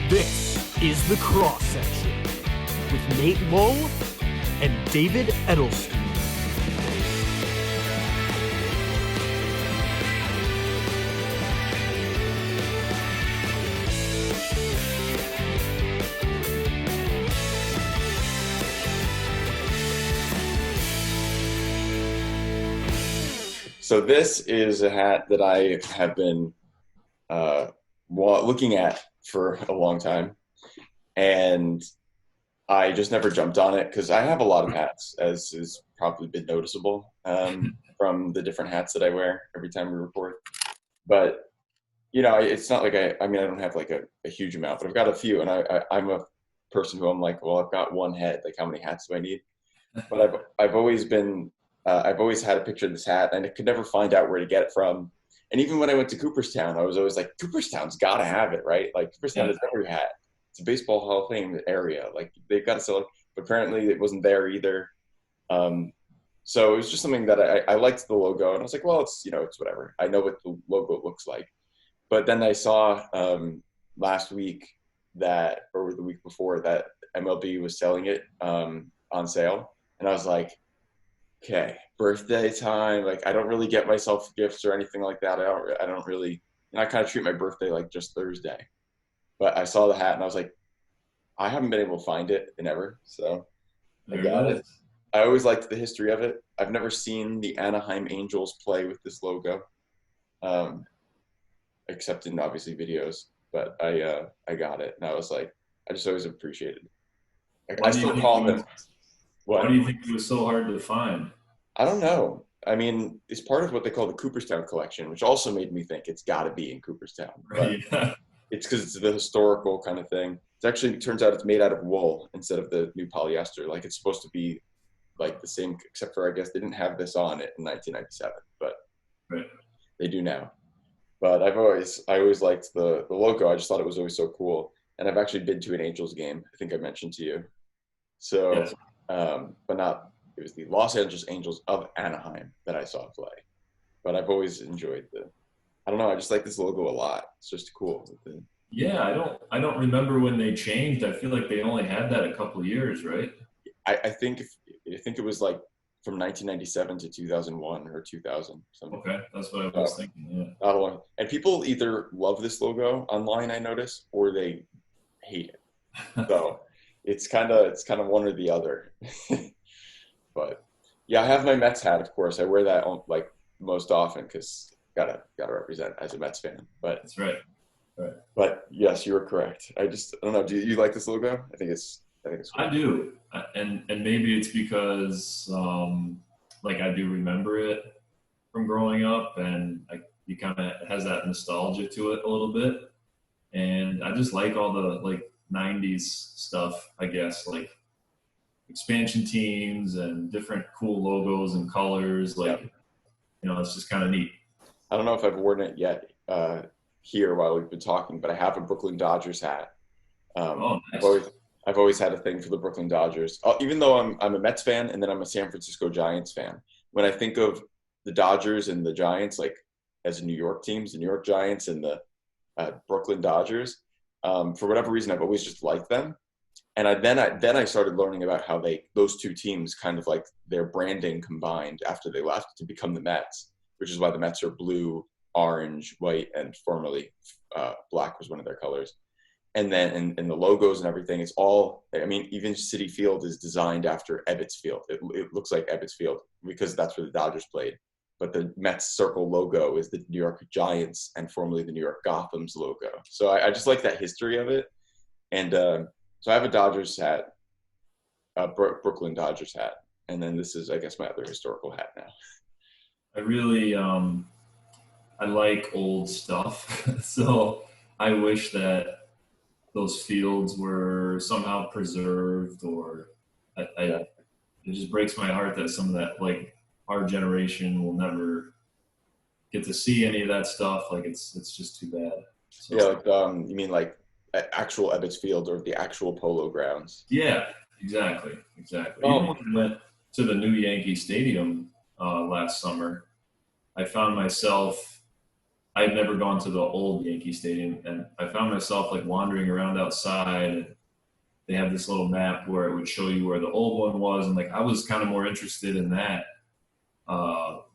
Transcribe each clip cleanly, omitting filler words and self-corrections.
This is The Cross Section with Nate Lull and David Edelstein. So this is a hat that I have been looking at for a long time, and I just never jumped on it because I have a lot of hats, as has probably been noticeable from the different hats that I wear every time we record. But, you know, it's not like I don't have like a huge amount, but I've got a few, and I'm a person who I'm like, well, I've got one head, like how many hats do I need? But I've always been I've always had a picture of this hat, and I could never find out where to get it from. And even when I went to Cooperstown, I was always like, Cooperstown's got to have it, right? Like, Cooperstown has every hat. It's a baseball Hall of Fame area. Like, they've got to sell it. But apparently it wasn't there either. So it was just something that I liked the logo. And I was like, well, it's whatever. I know what the logo looks like. But then I saw last week or the week before, that MLB was selling it on sale. And I was like, okay, birthday time. Like, I don't really get myself gifts or anything like that. I don't really, and I kind of treat my birthday like just Thursday. But I saw the hat and I was like, I haven't been able to find it in ever. So I got it. I always liked the history of it. I've never seen the Anaheim Angels play with this logo, except in obviously videos. But I got it, and I was like, I just always appreciated it. I still call them. Why do you think it was so hard to find? I don't know. I mean, it's part of what they call the Cooperstown collection, which also made me think it's got to be in Cooperstown. Right. Yeah. It's because it's the historical kind of thing. It turns out it's made out of wool instead of the new polyester. Like, it's supposed to be like the same, except for I guess they didn't have this on it in 1997, but right. They do now. But I always liked the logo. I just thought it was always so cool. And I've actually been to an Angels game. I think I mentioned to you. So. Yes. It was the Los Angeles Angels of Anaheim that I saw play. But I've always enjoyed I don't know, I just like this logo a lot. It's just cool. Yeah, I don't remember when they changed. I feel like they only had that a couple of years, right? I think it was like from 1997 to 2001 or 2000. Something. Okay, that's what I was thinking, yeah. Not long. And people either love this logo online, I notice, or they hate it. So it's kind of one or the other. But yeah, I have my Mets hat, of course. I wear that like most often because gotta represent as a Mets fan. But that's right. But yes, you were correct. I don't know. Do you like this logo? I think it's cool. I do, and maybe it's because like I do remember it from growing up, and you kind of has that nostalgia to it a little bit, and I just like all the like 90s stuff, I guess, like expansion teams and different cool logos and colors. Like, it's just kind of neat. I don't know if I've worn it yet here while we've been talking, but I have a Brooklyn Dodgers hat. Nice. I've always had a thing for the Brooklyn Dodgers, even though I'm a Mets fan and then I'm a San Francisco Giants fan. When I think of the Dodgers and the Giants, like as New York teams, the New York Giants and the Brooklyn Dodgers, for whatever reason, I've always just liked them. And then I started learning about how those two teams kind of like their branding combined after they left to become the Mets, which is why the Mets are blue, orange, white, and formerly black was one of their colors. And then and the logos and everything, it's all, I mean, even Citi Field is designed after Ebbets Field. It looks like Ebbets Field because that's where the Dodgers played. But the Mets circle logo is the New York Giants and formerly the New York Gotham's logo. So I just like that history of it. And so I have a Dodgers hat, Brooklyn Dodgers hat. And then this is, I guess, my other historical hat now. I really, I like old stuff. So I wish that those fields were somehow preserved, or it just breaks my heart that some of that, like, our generation will never get to see any of that stuff. Like, it's just too bad. So, yeah, like, you mean like actual Ebbets Field or the actual Polo Grounds? Yeah, exactly. Oh. Even when I went to the new Yankee Stadium last summer, I found myself I'd never gone to the old Yankee Stadium, and I found myself like wandering around outside, and they have this little map where it would show you where the old one was, and like I was kind of more interested in that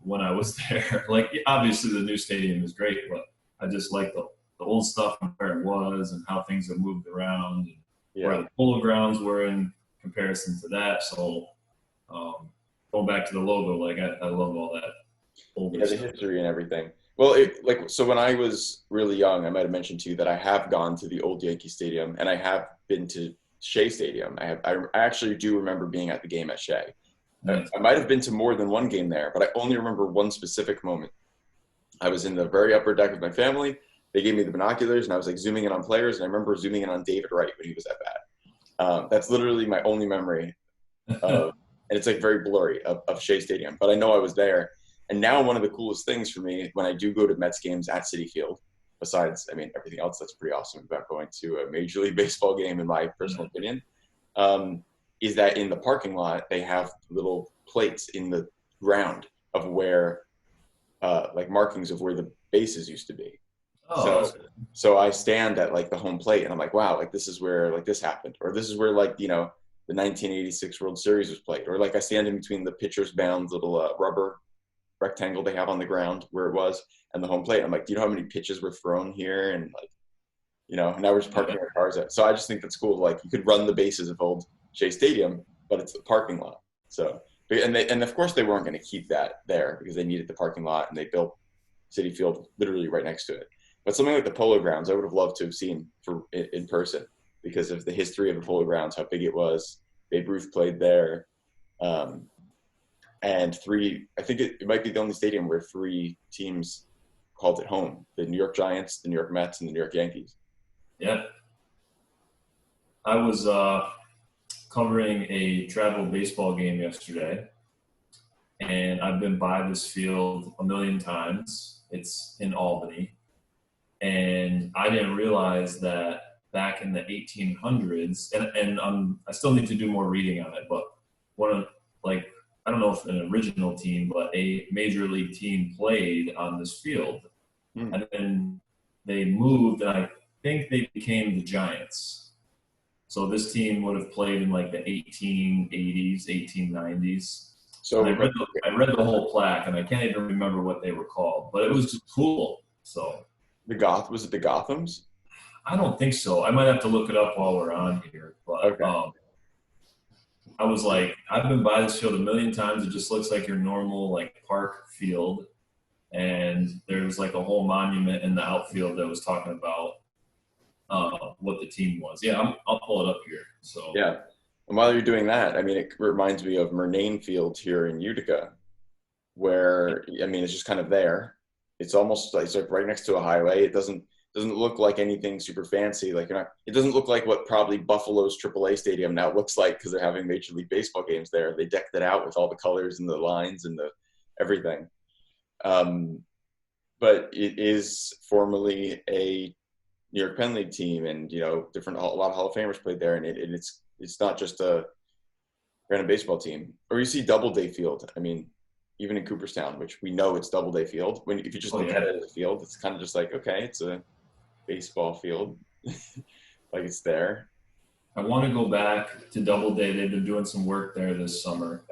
when I was there. Like obviously the new stadium is great, but I just like the old stuff and where it was and how things have moved around and where the polo grounds were in comparison to that. So going back to the logo, like I love all that older the stuff. history and everything. Well, so when I was really young, I might have mentioned to you that I have gone to the old Yankee Stadium, and I have been to Shea Stadium. I actually do remember being at the game at Shea. Nice. I might have been to more than one game there, but I only remember one specific moment. I was in the very upper deck with my family. They gave me the binoculars, and I was like zooming in on players, and I remember zooming in on David Wright when he was at bat. That's literally my only memory of, and it's like very blurry of Shea Stadium, but I know I was there. And now one of the coolest things for me when I do go to Mets games at Citi Field, besides, I mean, everything else that's pretty awesome about going to a Major League Baseball game, in my personal opinion, is that in the parking lot, they have little plates in the ground of where, like markings of where the bases used to be. Oh, so I stand at like the home plate and I'm like, wow, like this is where like this happened, or this is where like, the 1986 World Series was played, or like I stand in between the pitcher's mound little rubber rectangle they have on the ground where it was and the home plate. I'm like, do you know how many pitches were thrown here? And like, now we're just parking our cars at. So I just think that's cool. Like you could run the bases of old Shea Stadium, but it's the parking lot. So, and of course they weren't going to keep that there because they needed the parking lot, and they built Citi Field literally right next to it. But something like the Polo Grounds, I would have loved to have seen in person because of the history of the Polo Grounds, how big it was. Babe Ruth played there. And I think it might be the only stadium where 3 teams called it home: the New York Giants, the New York Mets, and the New York Yankees. yeah. I was covering a travel baseball game yesterday, and I've been by this field a million times. It's in Albany, and I didn't realize that back in the 1800s, and I still need to do more reading on it, but I don't know if an original team, but a major league team played on this field. And then they moved, and I think they became the Giants. So this team would have played in like the 1880s, 1890s. So I read the whole plaque, and I can't even remember what they were called, but it was just cool. So was it the Gothams? I don't think so. I might have to look it up while we're on here, but okay. I was like, I've been by this field a million times. It just looks like your normal like park field. And there was like a whole monument in the outfield that was talking about what the team was. Yeah, I'll pull it up here. So yeah. And while you're doing that, I mean, it reminds me of Murnane Field here in Utica, where, I mean, it's just kind of there. It's almost like it's like right next to a highway. It doesn't look like anything super fancy. Like it doesn't look like what probably Buffalo's AAA stadium now looks like because they're having Major League Baseball games there. They decked it out with all the colors and the lines and the everything. But it is formerly a New York Penn League team, and a lot of Hall of Famers played there, and it's not just a random baseball team. Or you see Doubleday Field. I mean, even in Cooperstown, which we know it's Doubleday Field. If you just look at it as a field, it's kind of just like, okay, it's a baseball field, like it's there. I want to go back to Doubleday. They've been doing some work there this summer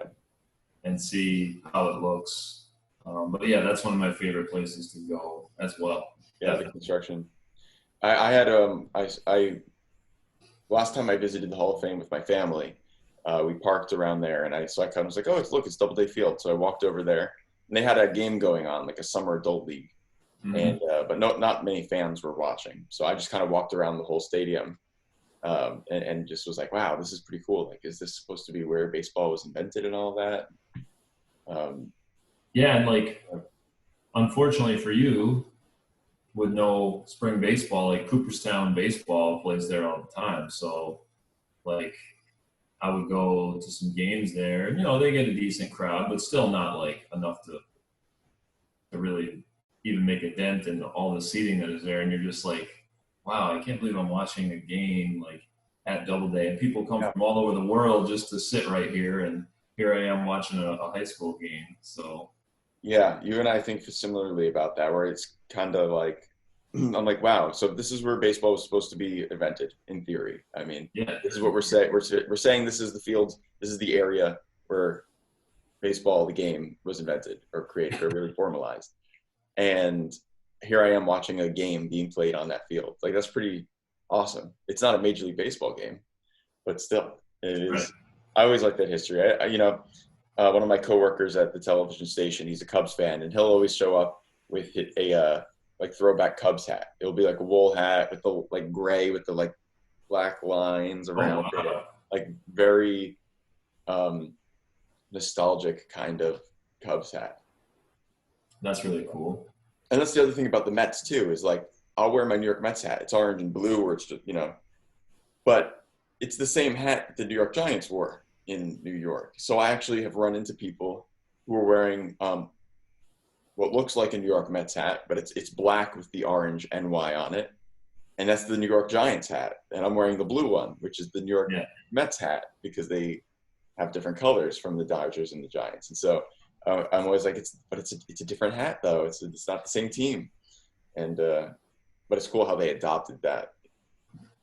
and see how it looks. But yeah, that's one of my favorite places to go as well. Yeah, definitely. The construction. I had last time I visited the Hall of Fame with my family, we parked around there, and I was like, oh, it's Doubleday Field. So I walked over there, and they had a game going on, like a summer adult league. And but not many fans were watching, so I just kind of walked around the whole stadium, and just was like, wow, this is pretty cool. Like, is this supposed to be where baseball was invented and all that? Yeah, and like, unfortunately for you, with no spring baseball, like Cooperstown baseball plays there all the time. So, like, I would go to some games there, and they get a decent crowd, but still not like enough to really even make a dent in all the seating that is there. And you're just like, wow, I can't believe I'm watching a game like at Doubleday, and people come from all over the world just to sit right here, and here I am watching a high school game. So Yeah, you and I think similarly about that, where it's kind of like, I'm like, wow, so this is where baseball was supposed to be invented in theory. I mean, Yeah. this is what we're saying. We're saying this is the field, this is the area where baseball, the game, was invented or created or really formalized. And here I am watching a game being played on that field. Like, that's pretty awesome. It's not a Major League Baseball game, but still, it is. Right. I always like that history. One of my coworkers at the television station, he's a Cubs fan, and he'll always show up with a like throwback Cubs hat. It'll be like a wool hat with the like gray with the like black lines around Oh, wow. it, like very nostalgic kind of Cubs hat. That's really cool. And that's the other thing about the Mets too, is like, I'll wear my New York Mets hat. It's orange and blue, or it's just, but it's the same hat the New York Giants wore in New York. So I actually have run into people who are wearing what looks like a New York Mets hat, but it's black with the orange NY on it. And that's the New York Giants hat. And I'm wearing the blue one, which is the New York Mets hat, because they have different colors from the Dodgers and the Giants. And so I'm always like, it's a different hat though. It's not the same team. And but it's cool how they adopted that.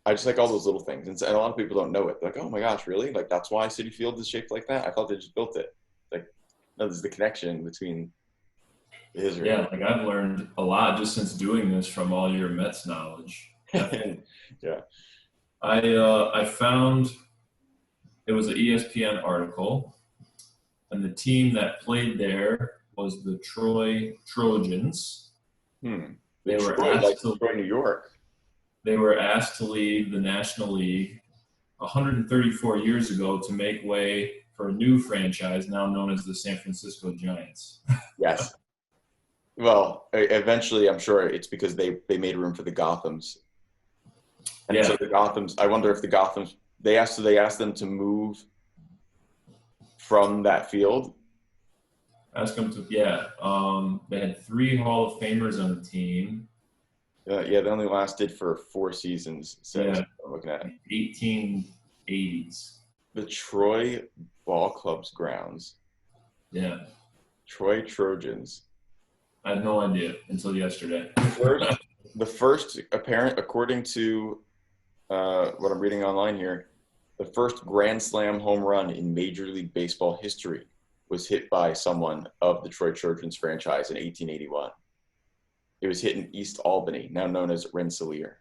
I just like all those little things, and a lot of people don't know it. They're like, oh my gosh, really? Like, that's why Citi Field is shaped like that? I thought they just built it. Like, no, there's the connection between Israel. Yeah, like I've learned a lot just since doing this from all your Mets knowledge. Yeah. I found it was an ESPN article, and the team that played there was the Troy Trojans. They were asked to New York. They were asked to leave the National League 134 years ago to make way for a new franchise now known as the San Francisco Giants. Yes. Well, eventually, I'm sure it's because they made room for the Gothams. And so the Gothams, I wonder if the Gothams, they asked them to move from that field. Ask them to, they had 3 Hall of Famers on the team. They only lasted for 4 seasons. So I'm looking at 1880s. The Troy Ball Club's grounds. Yeah. Troy Trojans. I had no idea until yesterday. The first apparent, according to what I'm reading online here, the first Grand Slam home run in Major League Baseball history was hit by someone of the Troy Trojans franchise in 1881. It was hit in East Albany, now known as Rensselaer.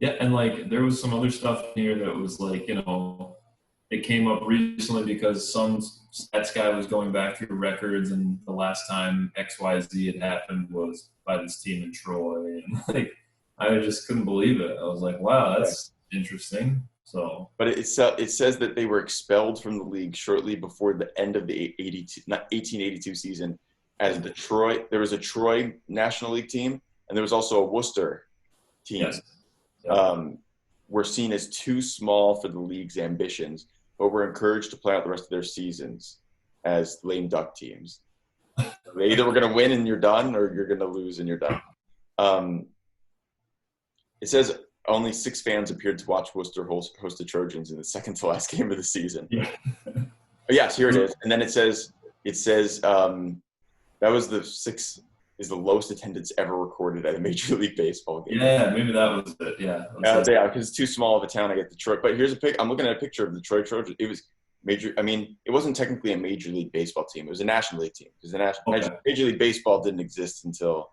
Yeah, and like there was some other stuff here that was like, it came up recently because some stats guy was going back through records, and the last time XYZ had happened was by this team in Troy. And like, I just couldn't believe it. I was like, wow, that's interesting. So, but it says that they were expelled from the league shortly before the end of the 1882 season. As there was a Troy National League team, and there was also a Worcester team. Yes. Yep. Were seen as too small for the league's ambitions, but were encouraged to play out the rest of their seasons as lame duck teams. They either were going to win and you're done, or you're going to lose and you're done. It says only 6 fans appeared to watch Worcester host the Trojans in the second to last game of the season. Yeah. Yes, here it is. And then it says that was the 6th is the lowest attendance ever recorded at a Major League Baseball game. Yeah, maybe that was it. Yeah. Because it's too small of a town. I get Detroit. But here's I'm looking at a picture of the Detroit Trojans. It was major. I mean, it wasn't technically a Major League Baseball team. It was a National League team. Because Major League Baseball didn't exist until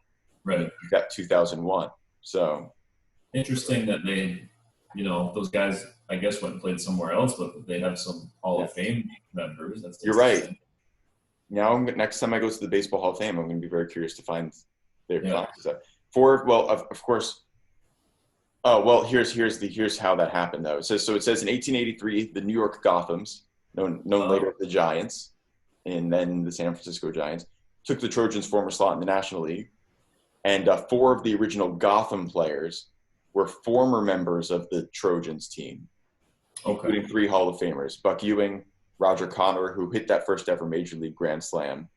2001. So interesting that they, those guys, I guess, went and played somewhere else, but they have some Hall of Fame members. You're right. Now, next time I go to the Baseball Hall of Fame, I'm going to be very curious to find their plaques. Of course. Oh, well, here's how that happened though. It says in 1883, the New York Gothams, known later as the Giants, and then the San Francisco Giants, took the Trojans' former slot in the National League, and 4 of the original Gotham players were former members of the Trojans team, including 3 Hall of Famers: Buck Ewing, Roger Connor, who hit that first ever Major League Grand Slam,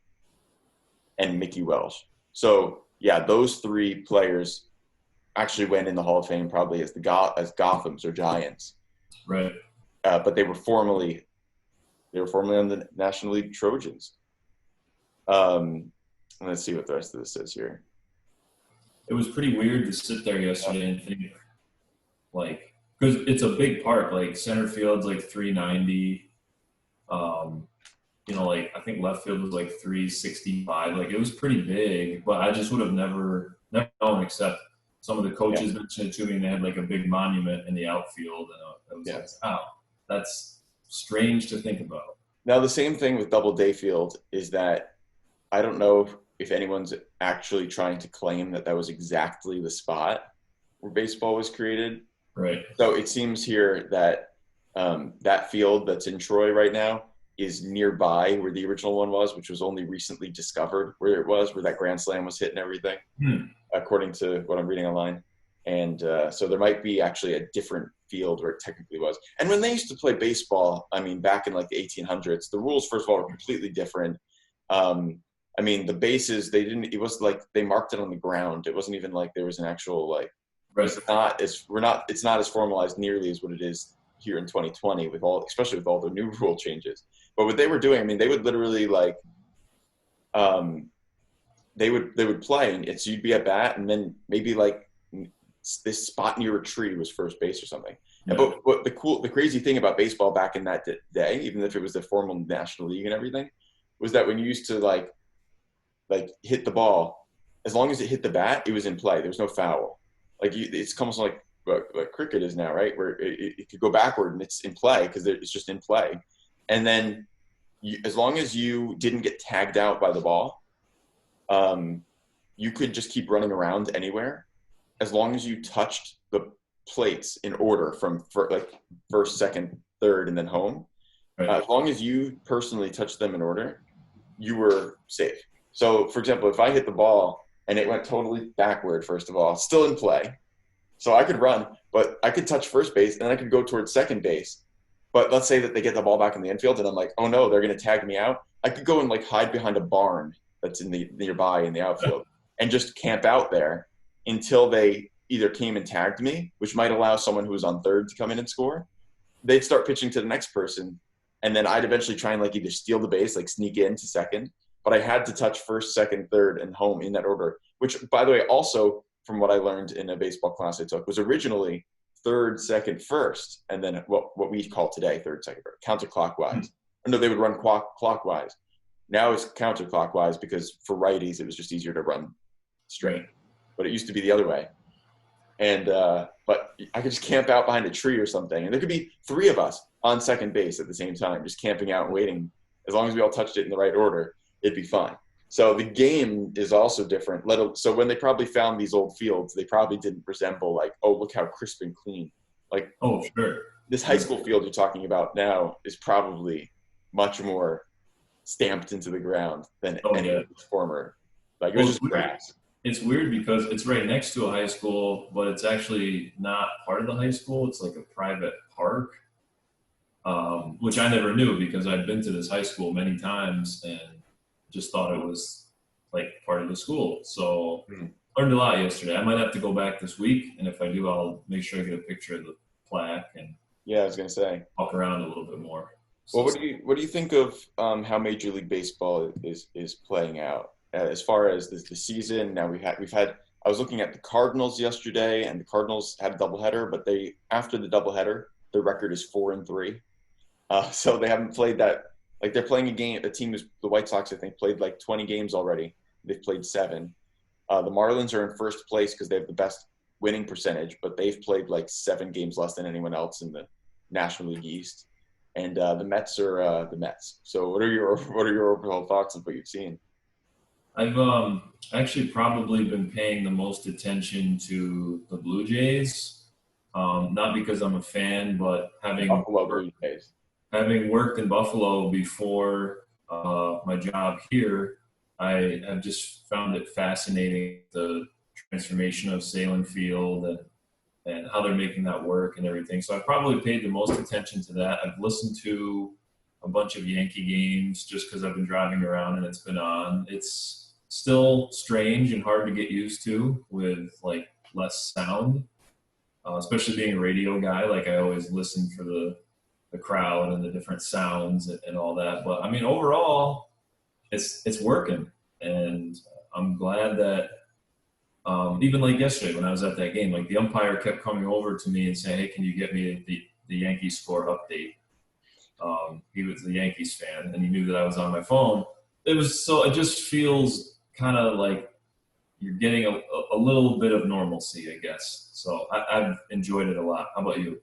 and Mickey Welsh. So those 3 players actually went in the Hall of Fame probably as Gothams or Giants. Right. But they were formerly on the National League Trojans. Let's see what the rest of this says here. It was pretty weird to sit there yesterday and think, like, because it's a big park. Like center field's like 390. You know, like I think left field was like 365. Like it was pretty big, but I just would have never known, except some of the coaches mentioned it to me, and they had like a big monument in the outfield, and I was like, wow, that's strange to think about. Now the same thing with Doubleday Field is that I don't know if anyone's actually trying to claim that that was exactly the spot where baseball was created. Right. So it seems here that that field that's in Troy right now is nearby where the original one was, which was only recently discovered where it was, where that grand slam was hit and everything, according to what I'm reading online. And so there might be actually a different field where it technically was. And when they used to play baseball, I mean, back in like the 1800s, the rules, first of all, were completely different. I mean, the bases, it was like they marked it on the ground. It wasn't even like there was an actual, like, it's not as formalized nearly as what it is here in 2020 with all, especially with all the new rule changes. But what they were doing, I mean, they would literally like, they would play, and you'd be at bat, and then maybe like this spot near a tree was first base or something. Yeah. But the crazy thing about baseball back in that day, even if it was the formal National League and everything, was that when you used to like hit the ball, as long as it hit the bat, it was in play. There was no foul. Like it's almost like cricket is now, right? Where it could go backward and it's in play because it's just in play. And then as long as you didn't get tagged out by the ball, you could just keep running around anywhere as long as you touched the plates in order from like first, second, third, and then home. Right. As long as you personally touched them in order, you were safe. So, for example, if I hit the ball and it went totally backward, first of all, still in play. So I could run, but I could touch first base and I could go towards second base. But let's say that they get the ball back in the infield and I'm like, oh no, they're going to tag me out. I could go and like hide behind a barn that's in the nearby in the outfield and just camp out there until they either came and tagged me, which might allow someone who was on third to come in and score. They'd start pitching to the next person. And then I'd eventually try and like either steal the base, like sneak in to second. But I had to touch first, second, third, and home in that order, which, by the way, also from what I learned in a baseball class I took, was originally third, second, first, and then what we call today third, second, first, counterclockwise. No, they would run clockwise. Now it's counterclockwise because for righties it was just easier to run straight. But it used to be the other way. And but I could just camp out behind a tree or something, and there could be three of us on second base at the same time, just camping out and waiting. As long as we all touched it in the right order, it'd be fine. So the game is also different. So when they probably found these old fields, they probably didn't resemble like, oh, look how crisp and clean. Like, oh, sure. This high school field you're talking about now is probably much more stamped into the ground than any of the former. Like, it was just grass. It's weird because it's right next to a high school, but it's actually not part of the high school. It's like a private park, which I never knew because I'd been to this high school many times and just thought it was like part of the school. So learned a lot yesterday. I might have to go back this week, and if I do, I'll make sure I get a picture of the plaque and I was gonna say walk around a little bit more. Well, what do you think of how Major League Baseball is playing out as far as the season? Now we've had. I was looking at the Cardinals yesterday, and the Cardinals had a doubleheader, but after the doubleheader, their record is 4-3. So they haven't played that. Like they're playing a game. The team is the White Sox. I think played like 20 games already. They've played 7. The Marlins are in first place because they have the best winning percentage, but they've played like 7 games less than anyone else in the National League East. And the Mets are the Mets. So what are your overall thoughts of what you've seen? I've actually probably been paying the most attention to the Blue Jays, not because I'm a fan, but having worked in Buffalo before my job here, I have just found it fascinating, the transformation of Salem Field and how they're making that work and everything. So I probably paid the most attention to that. I've listened to a bunch of Yankee games just because I've been driving around and it's been on. It's still strange and hard to get used to with like less sound, especially being a radio guy. Like I always listen for the crowd and the different sounds and all that. But I mean, overall, it's working, and I'm glad that even like yesterday when I was at that game, like the umpire kept coming over to me and saying, "Hey, can you get me the Yankees score update?" He was a Yankees fan, and he knew that I was on my phone. It just feels kind of like you're getting a little bit of normalcy, I guess. So I've enjoyed it a lot. How about you?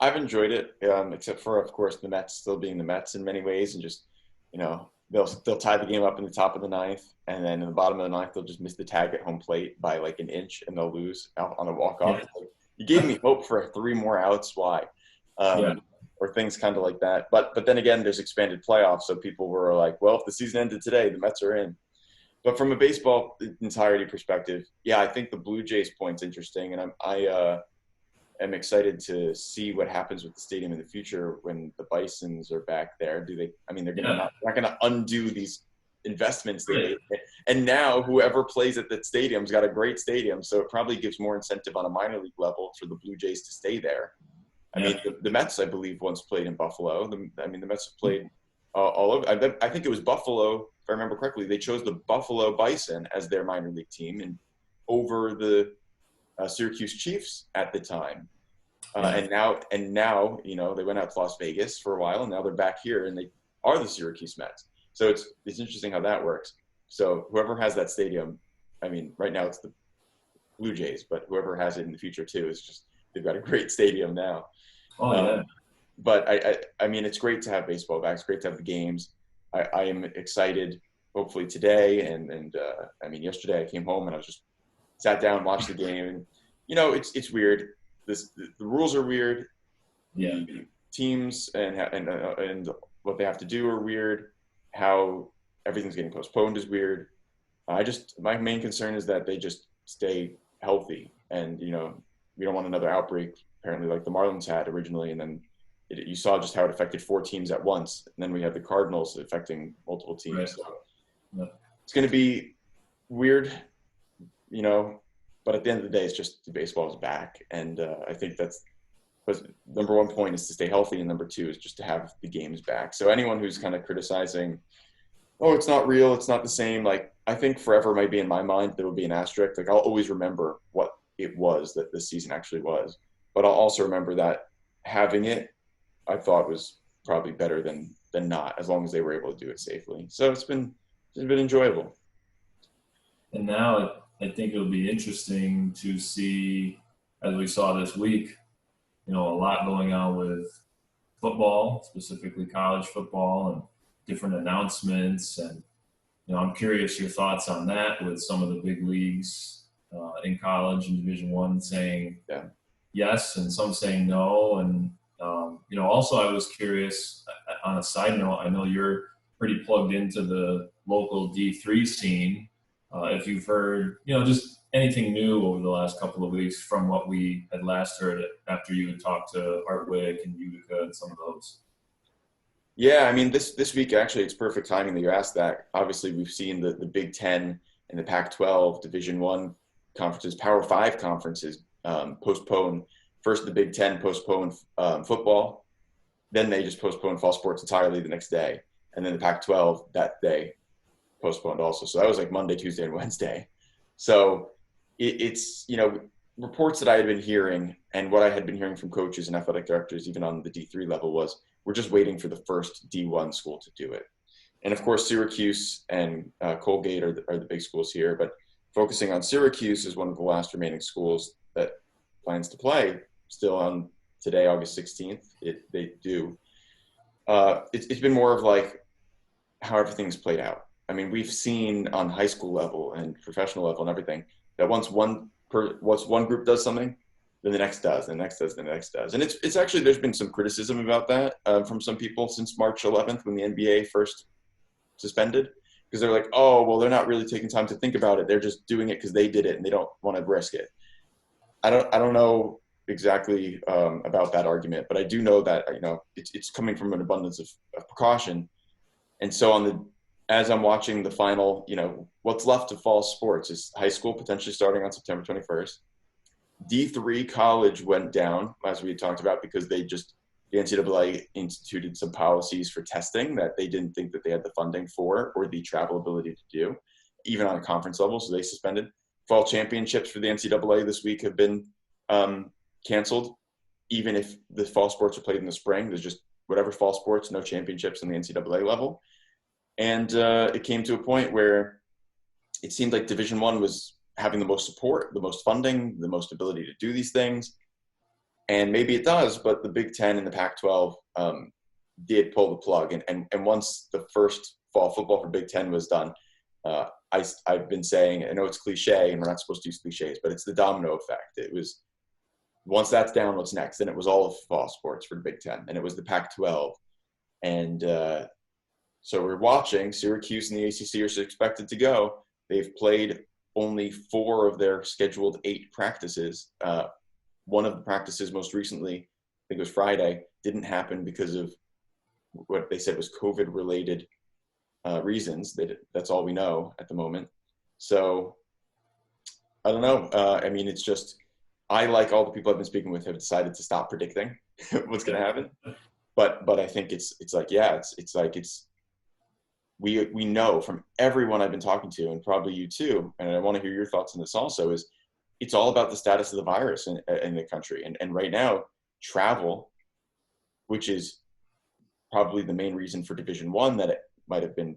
I've enjoyed it, except for, of course, the Mets still being the Mets in many ways, and just, they'll tie the game up in the top of the ninth, and then in the bottom of the ninth they'll just miss the tag at home plate by like an inch, and they'll lose out on a walk off. Yeah. Like, you gave me hope for 3 more outs. Why? Yeah. Or things kind of like that. But then again, there's expanded playoffs, so people were like, well, if the season ended today, the Mets are in. But from a baseball entirety perspective, yeah, I think the Blue Jays point's interesting, and I am excited to see what happens with the stadium in the future when the Bisons are back there. Do they? I mean, they're not going to undo these investments they made. And now whoever plays at that stadium's got a great stadium, so it probably gives more incentive on a minor league level for the Blue Jays to stay there. I mean, the Mets, I believe, once played in Buffalo. The Mets have played all over. I think it was Buffalo, if I remember correctly. They chose the Buffalo Bison as their minor league team, and over the Syracuse Chiefs at the time. And now, they went out to Las Vegas for a while, and now they're back here, and they are the Syracuse Mets. So it's interesting how that works. So whoever has that stadium, I mean, right now it's the Blue Jays, but whoever has it in the future too is just, they've got a great stadium now. Oh, yeah. But I mean, it's great to have baseball back. It's great to have the games. I am excited. Hopefully today, and I mean, yesterday I came home and I was just sat down, watched the game, and it's weird. The rules are weird. Yeah. The teams and what they have to do are weird. How everything's getting postponed is weird. My main concern is that they just stay healthy, and we don't want another outbreak, apparently, like the Marlins had originally, and then you saw just how it affected 4 teams at once, and then we had the Cardinals affecting multiple teams. Right. So it's going to be weird, but at the end of the day, it's just the baseball is back, and I think that's number 1 point is to stay healthy, and number 2 is just to have the games back. So anyone who's kind of criticizing, oh, it's not real, it's not the same, like, I think forever might be in my mind there will be an asterisk. Like, I'll always remember what it was that this season actually was, but I'll also remember that having it, I thought, was probably better than not, as long as they were able to do it safely. So it's been enjoyable. And now I think it'll be interesting to see, as we saw this week, a lot going on with football, specifically college football, and different announcements. And, I'm curious your thoughts on that, with some of the big leagues in college and Division I saying yes and some saying no. And, also I was curious, on a side note, I know you're pretty plugged into the local D3 scene. If you've heard, just anything new over the last couple of weeks from what we had last heard after you had talked to Hartwick and Utica and some of those. Yeah, I mean, this week, actually, it's perfect timing that you asked that. Obviously, we've seen the Big Ten and the Pac-12 Division I conferences, Power 5 conferences postpone. First, the Big Ten postponed football. Then they just postponed fall sports entirely the next day. And then the Pac-12 that day postponed also. So that was like Monday, Tuesday, and Wednesday. So it's, reports that I had been hearing, and what I had been hearing from coaches and athletic directors, even on the D3 level, was we're just waiting for the first D1 school to do it. And of course, Syracuse and Colgate are the big schools here, but focusing on Syracuse is one of the last remaining schools that plans to play still on today, August 16th. They do. It's been more of like how everything's played out. I mean, we've seen on high school level and professional level and everything that once one group does something, then the next does, and the next does, and the next does. And it's actually, there's been some criticism about that from some people since March 11th, when the NBA first suspended, because they're like, oh, well, they're not really taking time to think about it. They're just doing it because they did it and they don't want to risk it. I don't know exactly about that argument, but I do know that, it's coming from an abundance of precaution. And so as I'm watching the final, what's left of fall sports is high school potentially starting on September 21st. D3 college went down, as we had talked about, because they just the NCAA instituted some policies for testing that they didn't think that they had the funding for or the travel ability to do, even on a conference level. So they suspended. Fall championships for the NCAA this week have been canceled. Even if the fall sports are played in the spring, there's just whatever fall sports, no championships in the NCAA level. And it came to a point where it seemed like Division I was having the most support, the most funding, the most ability to do these things. And maybe it does, but the Big Ten and the Pac-12 did pull the plug. And once the first fall football for Big Ten was done, I've been saying, I know it's cliche and we're not supposed to use cliches, but it's the domino effect. It was, once that's down, what's next? And it was all of fall sports for the Big Ten, and it was the Pac-12. And so we're watching. Syracuse and the ACC are expected to go. They've played only 4 of their scheduled 8 practices. One of the practices most recently, I think it was Friday, didn't happen because of what they said was COVID-related reasons. That's all we know at the moment. So I don't know. I mean, it's just, I, like all the people I've been speaking with, have decided to stop predicting what's going to happen. But I think it's like, yeah, we know from everyone I've been talking to, and probably you too, and I want to hear your thoughts on this also, is it's all about the status of the virus in the country. And right now, travel, which is probably the main reason for Division I that it might have been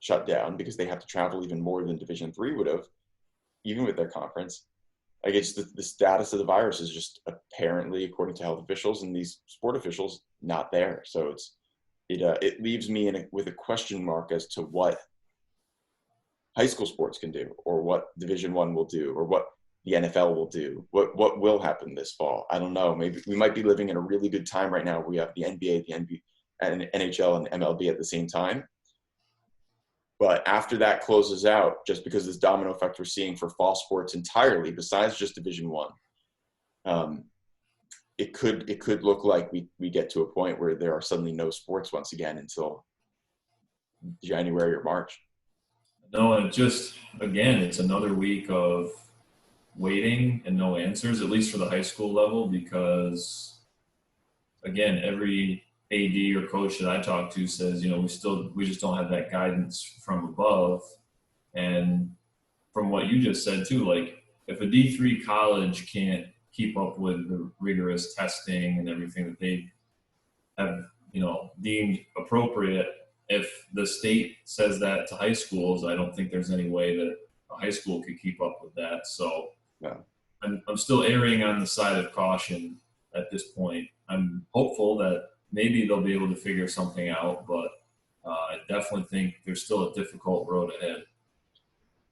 shut down, because they have to travel even more than Division III would have, even with their conference. I guess the status of the virus is just apparently, according to health officials and these sport officials, not there. So it leaves me with a question mark as to what high school sports can do, or what Division I will do, or what the NFL will do, what will happen this fall. I don't know. Maybe we might be living in a really good time right now. We have the NBA, and NHL and MLB at the same time. But after that closes out, just because this domino effect we're seeing for fall sports entirely, besides just Division I, it could look like we get to a point where there are suddenly no sports once again until January or March. No, and just, again, it's another week of waiting and no answers, at least for the high school level, because, again, every AD or coach that I talk to says, we just don't have that guidance from above. And from what you just said too, like, if a D3 college can't keep up with the rigorous testing and everything that they have, deemed appropriate, if the state says that to high schools, I don't think there's any way that a high school could keep up with that. So yeah. I'm still erring on the side of caution at this point. I'm hopeful that maybe they'll be able to figure something out, but I definitely think there's still a difficult road ahead.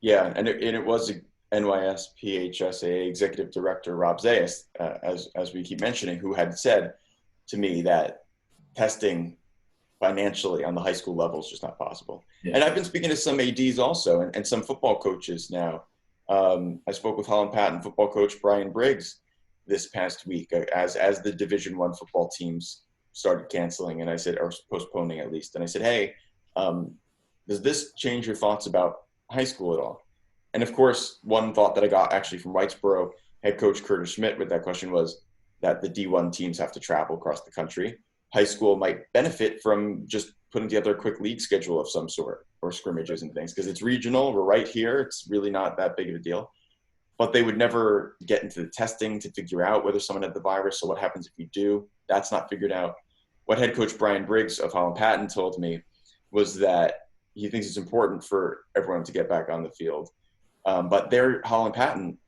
Yeah, and it was NYSPHSAA Executive Director Rob Zayas, as we keep mentioning, who had said to me that testing financially on the high school level is just not possible. Yeah. And I've been speaking to some ADs also, and some football coaches now. I spoke with Holland Patton football coach Brian Briggs this past week as the Division I football teams started canceling, and I said, or postponing at least. And I said, hey, does this change your thoughts about high school at all? And of course, one thought that I got actually from Whitesboro head coach Curtis Schmidt with that question was that the D1 teams have to travel across the country. High school might benefit from just putting together a quick league schedule of some sort, or scrimmages and things, because it's regional. We're right here. It's really not that big of a deal. But they would never get into the testing to figure out whether someone had the virus. So what happens if you do? That's not figured out. What head coach Brian Briggs of Holland Patton told me was that he thinks it's important for everyone to get back on the field. But their Holland Patton,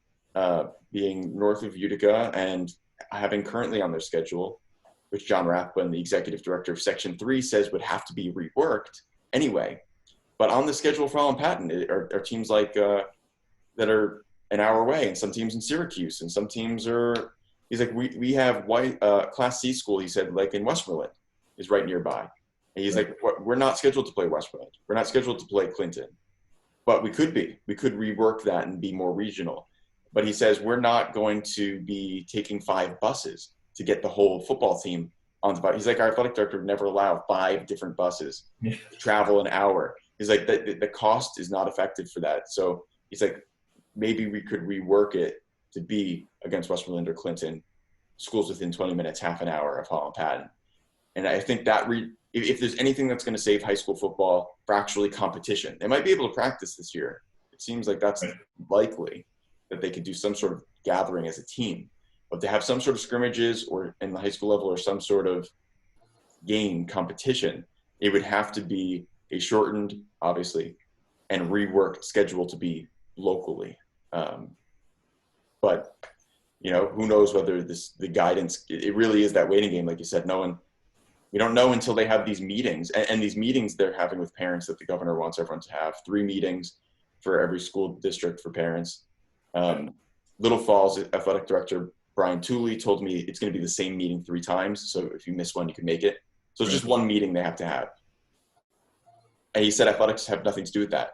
being north of Utica and having currently on their schedule, which John Rathbun, the executive director of Section 3, says would have to be reworked anyway. But on the schedule for Holland Patton are teams like that are an hour away, and some teams in Syracuse, and some teams are. He's like, we have Class C school. He said, like in Westmoreland, is right nearby. And he's like, we're not scheduled to play Westmoreland. We're not scheduled to play Clinton, but we could be. We could rework that and be more regional. But he says we're not going to be taking 5 buses to get the whole football team on the bus. He's like, our athletic director would never allow 5 different buses to travel an hour. He's like, the cost is not effective for that. So he's like, maybe we could rework it to be against Westmoreland or Clinton, schools within 20 minutes, half an hour of Holland Patton. And I think that if there's anything that's going to save high school football for actually competition, they might be able to practice this year. It seems like that's likely, that they could do some sort of gathering as a team. But to have some sort of scrimmages or in the high school level or some sort of game competition, it would have to be a shortened, obviously, and reworked schedule to be locally. But who knows whether the guidance, it really is that waiting game. Like you said, we don't know until they have these meetings, and these meetings they're having with parents that the governor wants everyone to have 3 meetings for every school district for parents. Little Falls athletic director Brian Tooley told me it's going to be the same meeting 3 times. So if you miss one, you can make it. So it's just one meeting they have to have. And he said athletics have nothing to do with that.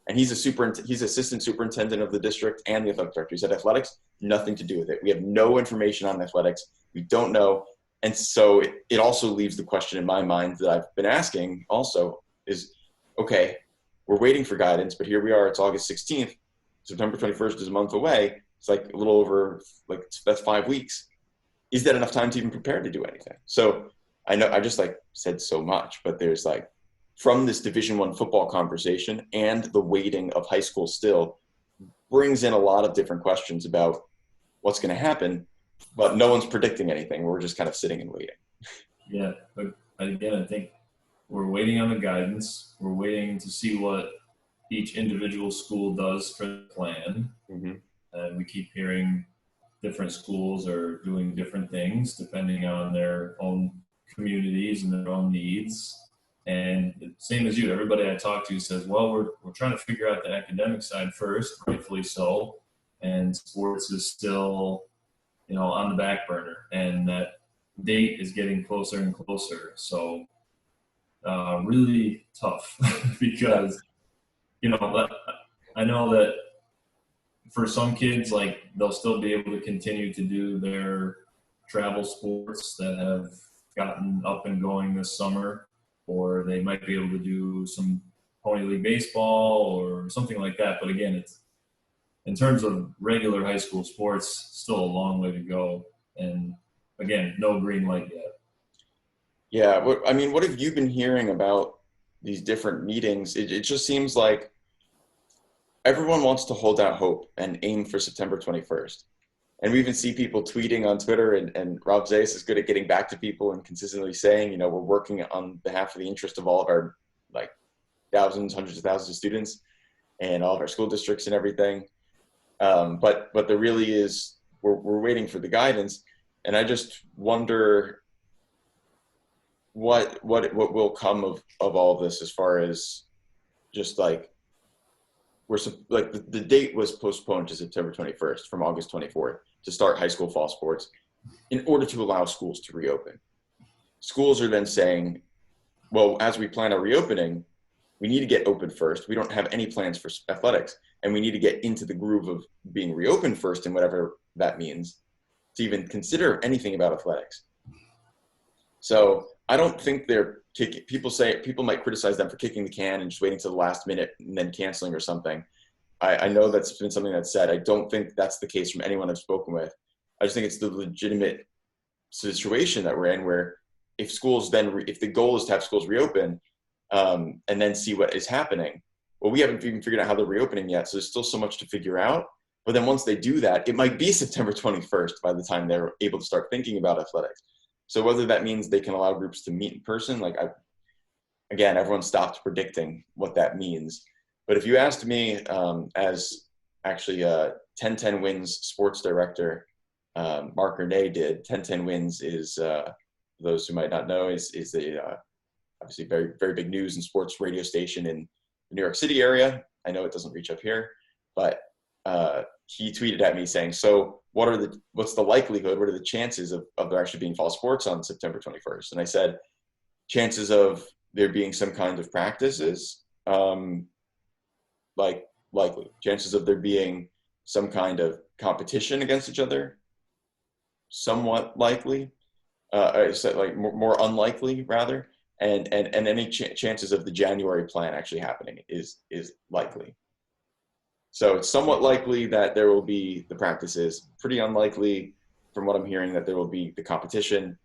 And he's assistant superintendent of the district and the athletic director. He said athletics, nothing to do with it. We have no information on athletics. We don't know. And so it also leaves the question in my mind that I've been asking also is, okay, we're waiting for guidance, but here we are, it's August 16th. September 21st is a month away. It's like a little over, that's 5 weeks. Is that enough time to even prepare to do anything? So I know I just said so much, but there's from this Division I football conversation and the waiting of high school still brings in a lot of different questions about what's going to happen, but no one's predicting anything. We're just kind of sitting and waiting. Yeah, but again, I think we're waiting on the guidance. We're waiting to see what each individual school does for the plan. Mm-hmm. And we keep hearing different schools are doing different things depending on their own communities and their own needs. And same as you, everybody I talk to says, well, we're trying to figure out the academic side first, rightfully so. And sports is still, on the back burner. And that date is getting closer and closer. So really tough because, I know that for some kids, they'll still be able to continue to do their travel sports that have gotten up and going this summer, or they might be able to do some pony league baseball or something like that. But again, it's in terms of regular high school sports, still a long way to go. And again, no green light yet. Yeah. What have you been hearing about these different meetings? It just seems like everyone wants to hold out hope and aim for September 21st. And we even see people tweeting on Twitter, and Rob Zayas is good at getting back to people and consistently saying, we're working on behalf of the interest of all of our thousands, hundreds of thousands of students and all of our school districts and everything. But there really is, we're waiting for the guidance. And I just wonder what will come of all this, as far as just the date was postponed to September 21st from August 24th to start high school fall sports in order to allow schools to reopen. Schools are then saying, well, as we plan our reopening, we need to get open first. We don't have any plans for athletics, and we need to get into the groove of being reopened first, and whatever that means, to even consider anything about athletics. So I don't think they're kicking. People might criticize them for kicking the can and just waiting till the last minute and then canceling or something. I know that's been something that's said. I don't think that's the case from anyone I've spoken with. I just think it's the legitimate situation that we're in, where if schools if the goal is to have schools reopen and then see what is happening, well, we haven't even figured out how they're reopening yet. So there's still so much to figure out. But then once they do that, it might be September 21st by the time they're able to start thinking about athletics. So whether that means they can allow groups to meet in person, again, everyone stopped predicting what that means. But if you asked me, as actually 1010 Wins sports director, Mark Renee did, 1010 Wins is, for those who might not know, is a obviously very, very big news and sports radio station in the New York City area. I know it doesn't reach up here, but he tweeted at me saying, so what's the likelihood, what are the chances of there actually being fall sports on September 21st? And I said, chances of there being some kind of practices, likely. Chances of there being some kind of competition against each other, somewhat likely. More unlikely rather. And any chances of the January plan actually happening is likely. So it's somewhat likely that there will be the practices, pretty unlikely from what I'm hearing that there will be the competition.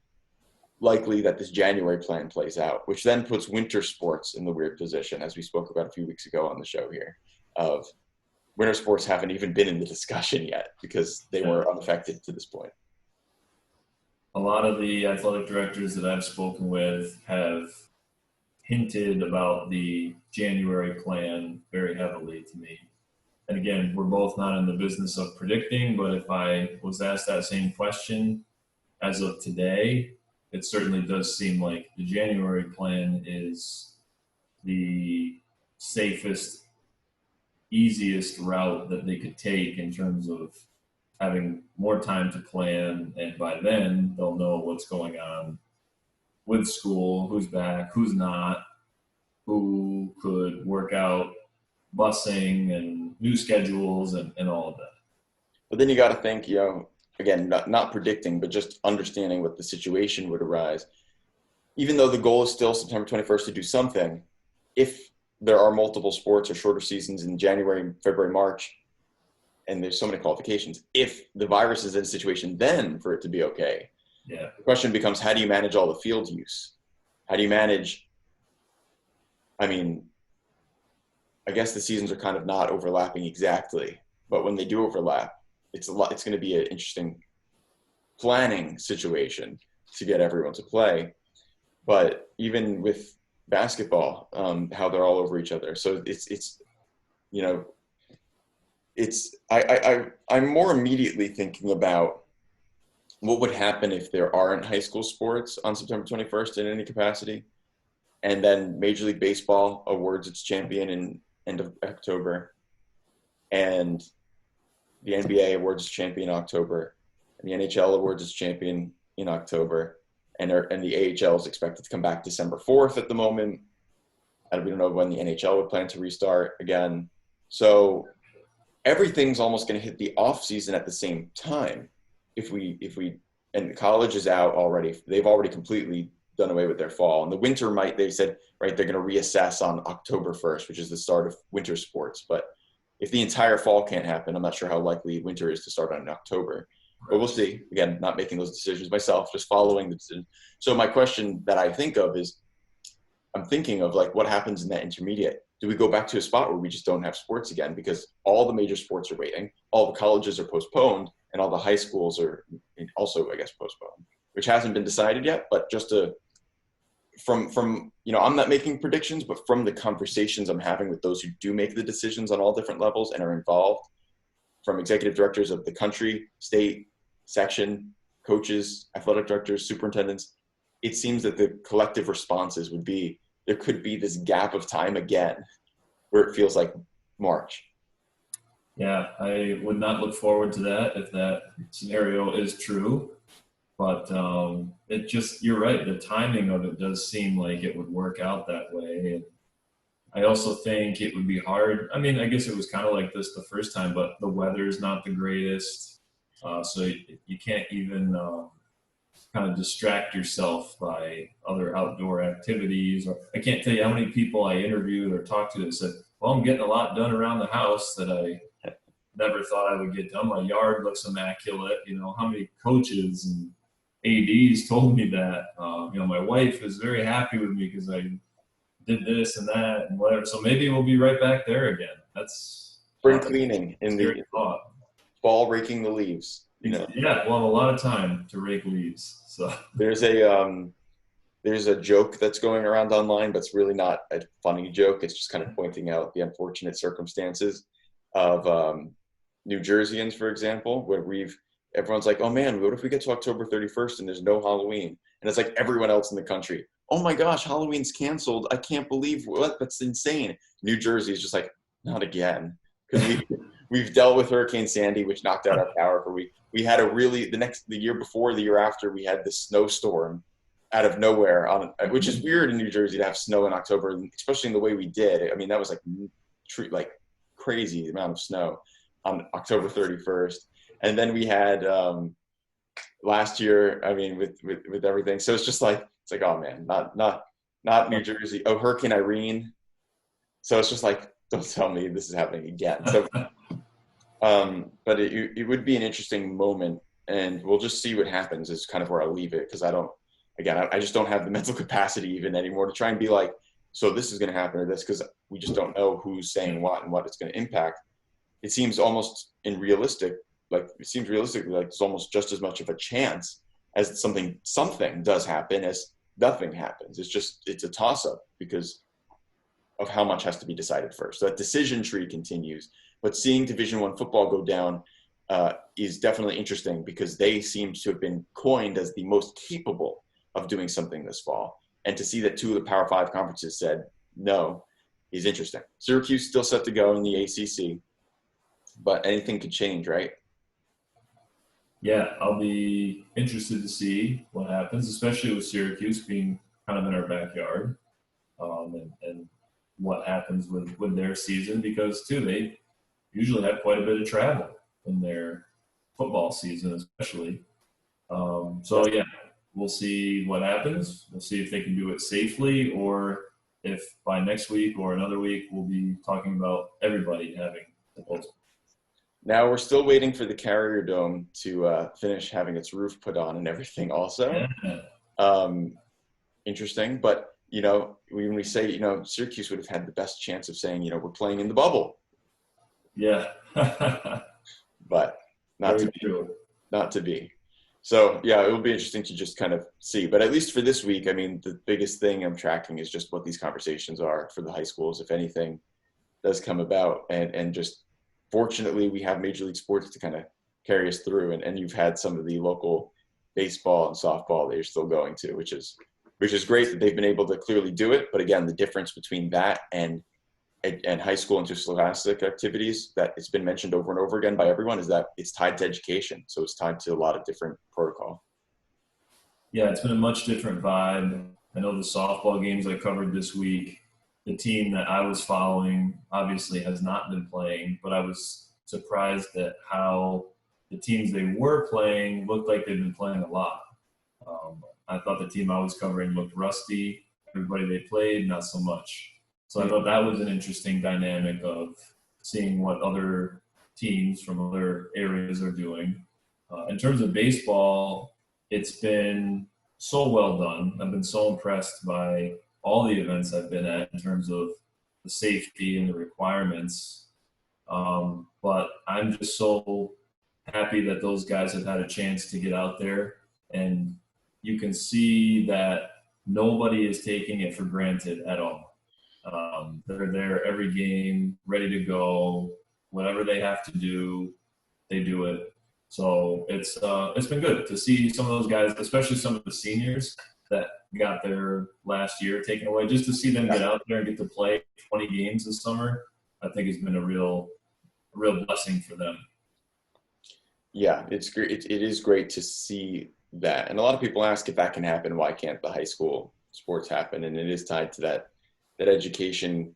likely that this January plan plays out, which then puts winter sports in the weird position, as we spoke about a few weeks ago on the show here, of winter sports haven't even been in the discussion yet because they were unaffected to this point. A lot of the athletic directors that I've spoken with have hinted about the January plan very heavily to me. And again, we're both not in the business of predicting, but if I was asked that same question as of today, it certainly does seem like the January plan is the safest, easiest route that they could take in terms of having more time to plan. And by then they'll know what's going on with school, who's back, who's not, who could work out busing and new schedules and all of that. But then you got to think, again, not predicting, but just understanding what the situation would arise. Even though the goal is still September 21st to do something, if there are multiple sports or shorter seasons in January, February, March, and there's so many qualifications, if the virus is in a situation then for it to be okay, the question becomes, how do you manage all the field use? How do you manage, I guess the seasons are kind of not overlapping exactly, but when they do overlap, it's going to be an interesting planning situation to get everyone to play. But even with basketball, how they're all over each other. So I'm more immediately thinking about what would happen if there aren't high school sports on September 21st in any capacity. And then Major League Baseball awards its champion in end of October. And the NBA awards its champion in October. And the NHL awards its champion in October. And the AHL is expected to come back December 4th at the moment. And we don't know when the NHL would plan to restart again. So everything's almost going to hit the off season at the same time. And college is out already. They've already completely done away with their fall. And the winter they said, right, they're going to reassess on October 1st, which is the start of winter sports. But if the entire fall can't happen, I'm not sure how likely winter is to start on October. But we'll see. Again, not making those decisions myself, just following the decision. So my question that I think of is, I'm thinking of what happens in that intermediate. Do we go back to a spot where we just don't have sports again because all the major sports are waiting, all the colleges are postponed, and all the high schools are also, I guess, postponed, which hasn't been decided yet. But just from I'm not making predictions, but from the conversations I'm having with those who do make the decisions on all different levels and are involved, from executive directors of the country, state, section, coaches, athletic directors, superintendents, it seems that the collective responses would be there could be this gap of time again where it feels like March. Yeah, I would not look forward to that if that scenario is true. But you're right, the timing of it does seem like it would work out that way. And I also think it would be hard. I guess it was kind of like this the first time, but the weather's not the greatest. So you can't even kind of distract yourself by other outdoor activities. Or I can't tell you how many people I interviewed or talked to that said, well, I'm getting a lot done around the house that I never thought I would get done. My yard looks immaculate. How many coaches and ADs told me that. My wife is very happy with me because I did this and that and whatever. So maybe we'll be right back there again. That's spring cleaning in the thought. Fall raking the leaves. Yeah, we'll have a lot of time to rake leaves. So there's a joke that's going around online, but it's really not a funny joke. It's just kind of pointing out the unfortunate circumstances of New Jerseyans, for example, where everyone's like, oh man, what if we get to October 31st and there's no Halloween? And it's like everyone else in the country, oh my gosh, Halloween's canceled. I can't believe that's insane. New Jersey is just like, not again. Because we've dealt with Hurricane Sandy, which knocked out our power for a week. We had the year before, the year after, we had this snowstorm out of nowhere, which is weird in New Jersey to have snow in October, especially in the way we did. That was like crazy amount of snow on October 31st. And then we had last year, with everything. So it's just oh man, not New Jersey. Oh, Hurricane Irene. So it's just like, don't tell me this is happening again. So, but it would be an interesting moment, and we'll just see what happens is kind of where I'll leave it, because again, I just don't have the mental capacity even anymore to try and be like, so this is going to happen or this, because we just don't know who's saying what and what it's going to impact. It seems almost realistically like there's almost just as much of a chance as something does happen as nothing happens. It's a toss-up because of how much has to be decided first. So that decision tree continues, but seeing Division I football go down is definitely interesting because they seem to have been coined as the most capable of doing something this fall. And to see that 2 of the Power 5 conferences said no is interesting. Syracuse still set to go in the ACC, but anything could change, right? Yeah, I'll be interested to see what happens, especially with Syracuse being kind of in our backyard, and what happens with their season, because too, they usually have quite a bit of travel in their football season, especially. So yeah, we'll see what happens. We'll see if they can do it safely, or if by next week or another week we'll be talking about everybody having the postseason. Now we're still waiting for the Carrier Dome to finish having its roof put on and everything also. Yeah. Interesting. But, when we say, Syracuse would have had the best chance of saying, we're playing in the bubble. Yeah. But not to be. So, yeah, it will be interesting to just kind of see. But at least for this week, I mean, the biggest thing I'm tracking is just what these conversations are for the high schools, if anything does come about. And just fortunately, we have Major League Sports to kind of carry us through. And you've had some of the local baseball and softball that you're still going to, which is great that they've been able to clearly do it. But again, the difference between that and high school interscholastic activities that it's been mentioned over and over again by everyone is that it's tied to education. So it's tied to a lot of different protocol. Yeah, it's been a much different vibe. I know the softball games I covered this week, the team that I was following obviously has not been playing, but I was surprised at how the teams they were playing looked like they've been playing a lot. I thought the team I was covering looked rusty. Everybody they played, not so much. So I thought that was an interesting dynamic of seeing what other teams from other areas are doing. In terms of baseball, it's been so well done. I've been so impressed by all the events I've been at in terms of the safety and the requirements. But I'm just so happy that those guys have had a chance to get out there, and you can see that nobody is taking it for granted at all. They're there every game, ready to go. Whatever they have to do, they do it. So it's been good to see some of those guys, especially some of the seniors that got their last year taken away. Just to see them get out there and get to play 20 games this summer, I think has been a real blessing for them. Yeah, it's great. It is great to see that. And a lot of people ask if that can happen, why can't the high school sports happen? And it is tied to that education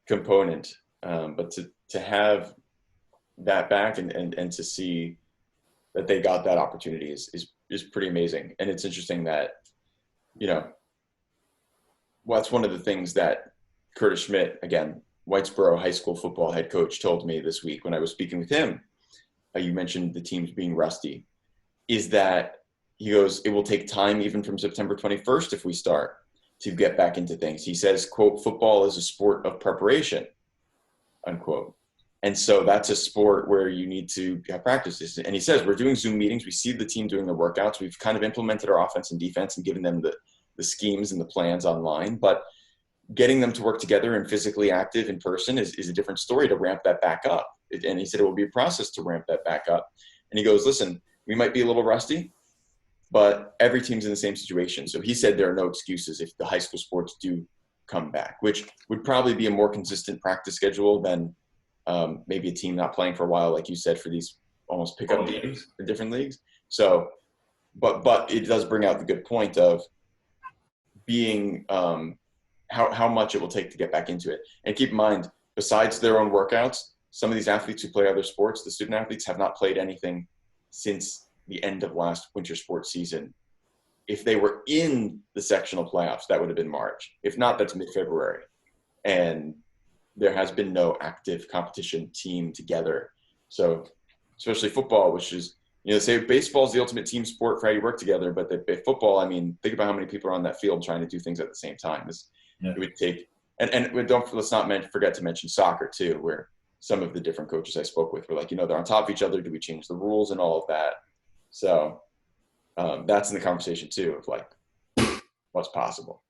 component. But to have that back and to see that they got that opportunity is pretty amazing. And it's interesting that, that's one of the things that Curtis Schmidt, again, Whitesboro High School football head coach, told me this week when I was speaking with him. You mentioned the teams being rusty, is that he goes, it will take time even from September 21st if we start to get back into things. He says, quote, football is a sport of preparation, unquote. And so that's a sport where you need to have practices. And he says, we're doing Zoom meetings. We see the team doing the workouts. We've kind of implemented our offense and defense and given them the schemes and the plans online. But getting them to work together and physically active in person is a different story to ramp that back up. And he said it will be a process to ramp that back up. And he goes, listen, we might be a little rusty, but every team's in the same situation. So he said there are no excuses if the high school sports do come back, which would probably be a more consistent practice schedule than maybe a team not playing for a while, like you said, for these almost pickup games in different leagues. So, but it does bring out the good point of being how much it will take to get back into it. And keep in mind, besides their own workouts, some of these athletes who play other sports, the student athletes, have not played anything since the end of last winter sports season. If they were in the sectional playoffs, that would have been March. If not, that's mid-February. And there has been no active competition team together. So especially football, which is You know, say baseball's the ultimate team sport for how you work together, but the football, I mean, think about how many people are on that field trying to do things at the same time. It would take, let's not forget to mention soccer too, where some of the different coaches I spoke with were like, you know, they're on top of each other. Do we change the rules and all of that? So that's in the conversation too of like what's possible.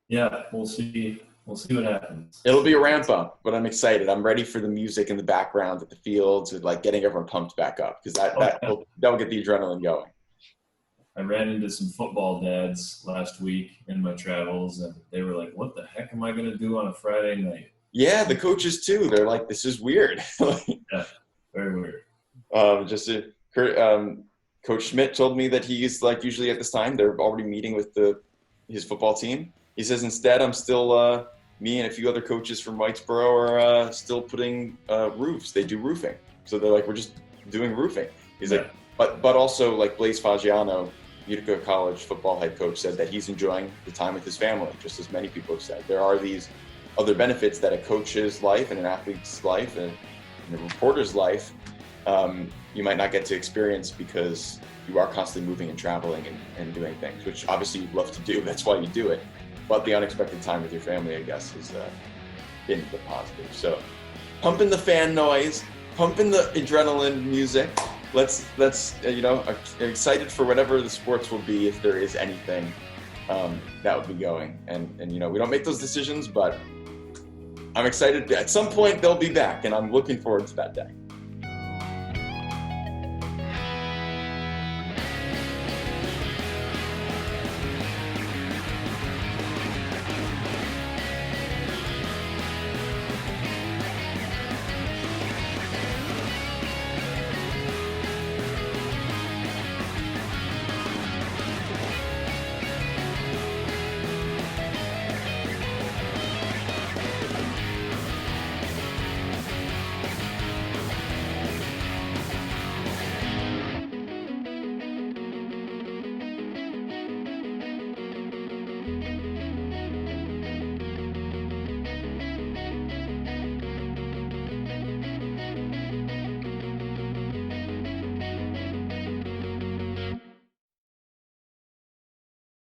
Yeah, we'll see. We'll see what happens. It'll be a ramp up, but I'm excited. I'm ready for the music in the background at the fields and like getting everyone pumped back up because that'll get the adrenaline going. I ran into some football dads last week in my travels, and they were like, "What the heck am I going to do on a Friday night?" Yeah, the coaches too. They're like, "This is weird." Yeah, very weird. Coach Schmidt told me that he's like usually at this time they're already meeting with his football team. He says instead I'm still me and a few other coaches from Whitesboro are still putting roofs. They do roofing, so they're like we're just doing roofing. He's like, but also like Blaise Fagiano, Utica College football head coach, said that he's enjoying the time with his family, just as many people have said. There are these other benefits that a coach's life and an athlete's life and a reporter's life you might not get to experience because you are constantly moving and traveling and doing things, which obviously you'd love to do. That's why you do it. But the unexpected time with your family, I guess, has been the positive. So pumping the fan noise, pumping the adrenaline music. Let's excited for whatever the sports will be, if there is anything that would be going. And you know, we don't make those decisions, but I'm excited. At some point, they'll be back, and I'm looking forward to that day.